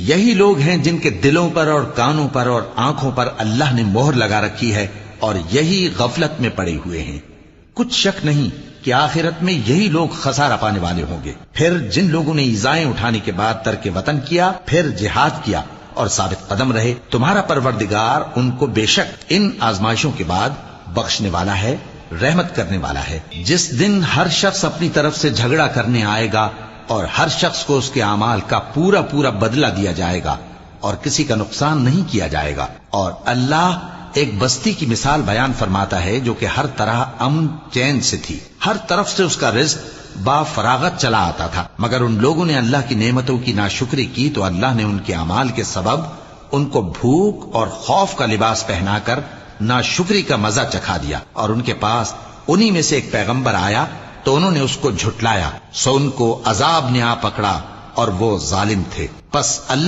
یہی لوگ ہیں جن کے دلوں پر اور کانوں پر اور آنکھوں پر اللہ نے مہر لگا رکھی ہے اور یہی غفلت میں پڑے ہوئے ہیں۔ کچھ شک نہیں کہ آخرت میں یہی لوگ خسارہ پانے والے ہوں گے۔ پھر جن لوگوں نے ایذائیں اٹھانے کے بعد ترک وطن کیا، پھر جہاد کیا اور ثابت قدم رہے، تمہارا پروردگار ان کو بے شک ان آزمائشوں کے بعد بخشنے والا ہے، رحمت کرنے والا ہے۔ جس دن ہر شخص اپنی طرف سے جھگڑا کرنے آئے گا اور ہر شخص کو اس کے اعمال کا پورا پورا بدلہ دیا جائے گا اور کسی کا نقصان نہیں کیا جائے گا۔ اور اللہ ایک بستی کی مثال بیان فرماتا ہے جو کہ ہر طرح امن چین سے تھی، ہر طرف سے اس کا رزق با فراغت چلا آتا تھا، مگر ان لوگوں نے اللہ کی نعمتوں کی ناشکری کی تو اللہ نے ان کے اعمال کے سبب ان کو بھوک اور خوف کا لباس پہنا کر ناشکری کا مزہ چکھا دیا۔ اور ان کے پاس انہی میں سے ایک پیغمبر آیا تو انہوں نے اس کو جھٹلایا، سو ان کو عذاب نے آ پکڑا اور وہ ظالم تھے۔ پس اللہ